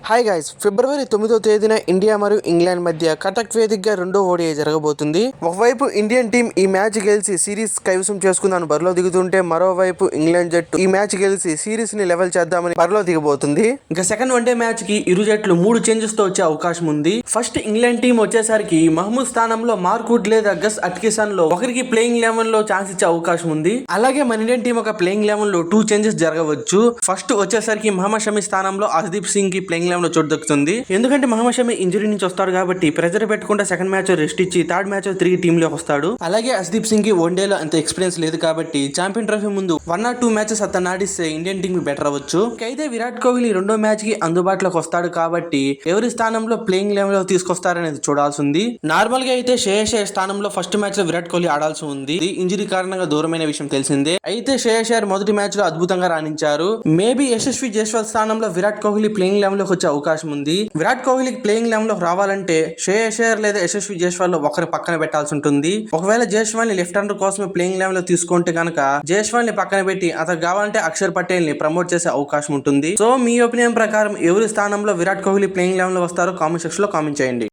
Hi guys, ఫిబ్రవరి 9వ తేదీన India మరియు England మధ్య కటక్ వేదికగా రెండో ఓడిఐ జరగబోతుంది. ఒకవైపు ఇండియన్ టీం ఈ మ్యాచ్ గెలిచి సిరీస్ కైవసం చేసుకుందామని బరిలో దిగుతుంటే, మరోవైపు ఇంగ్లాండ్ జట్టు ఈ మ్యాచ్ గెలిచి సిరీస్ ని లెవెల్ చేద్దామని బరిలో దిగబోతుంది. ఇంకా సెకండ్ వన్డే మ్యాచ్ కి ఇరు జట్లు 3 చేంజెస్ తో వచ్చే అవకాశం ఉంది. ఫస్ట్ ఇంగ్లాండ్ టీం వచ్చేసరికి మహమ్మద్ స్థానంలో మార్క్వుడ్ లేదా గస్ అట్కిన్సన్ లో ఒకరికి ప్లేయింగ్ 11 లో ఛాన్స్ ఇచ్చే అవకాశం ఉంది. అలాగే మన ఇండియన్ టీం ఒక ప్లేయింగ్ 11 లో 2 చేంజెస్ జరగవచ్చు. ఫస్ట్ వచ్చేసరికి మహమ్మద్ షమి స్థానంలో హర్దీప్ సింగ్ కి ప్లేయింగ్ 11 లో చోటు దక్కుతుంది. ఎందుకంటే మహమ్మద్ షమి ఇంజరీ నుంచి వస్తాడు కాబట్టి ప్రెజర్ పెట్టకుండా సెకండ్ మ్యాచ్ రెస్ట్ ఇచ్చి థర్డ్ మ్యాచ్ తిరిగి టీమ్ లోకి వస్తాడు. అలాగే హర్దీప్ సింగ్ కి వన్డేలో అంత ఎక్స్పీరియన్స్ లేదు కాబట్టి ఛాంపియన్ ట్రోఫీ ముందు 1 or 2 మ్యాచెస్ అతను ఆడిస్తే ఇండియన్ టీం బెటర్ అవ్వచ్చు. అయితే విరాట్ కోహ్లీ రెండో మ్యాచ్ కి అందుబాటులోకి వస్తాడు కాబట్టి ఎవరి స్థానంలో ప్లేయింగ్ 11 లో తీసుకొస్తారనేది చూడాల్సి ఉంది. నార్మల్ గా అయితే శ్రేయస్ అయ్యర్ స్థానంలో ఫస్ట్ మ్యాచ్ లో విరాట్ కోహ్లీ ఆడాల్సి ఉంది. ఇంజరీ కారణంగా దూరమైన విషయం తెలిసిందే. అయితే శ్రేయస్ అయ్యర్ మొదటి మ్యాచ్ లో అద్భుతంగా రాణించారు. మేబీ యశస్వి జైస్వాల్ స్థానంలో విరాట్ కోహ్లీ ప్లేయింగ్ 11 లోకి వచ్చే అవకాశం ఉంది. విరాట్ కోహ్లీకి ప్లేయింగ్ 11 లోకి రావాలంటే శ్రేయస్ అయ్యర్ లేదా యశస్వి జైస్వాల్ లో ఒకరి పక్కన పెట్టాల్సి ఉంటుంది. ఒకవేళ జైస్వాల్ ని లెఫ్ట్ హ్యాండర్ కోసమే ప్లేయింగ్ 11 లో తీసుకుంటే కనుక జైస్వాల్ ని పక్కన పెట్టి అతను కావాలంటే అక్షర్ పటేల్ ని ప్రమోట్ చేసే అవకాశం ఉంటుంది. సో మీ ఒపీనియన్ ప్రకారం ఎవరి స్థానంలో విరాట్ కోహ్లీ ప్లేయింగ్ 11 లో వస్తారో కామెంట్ సెక్షన్ లో కామెంట్ చేయండి.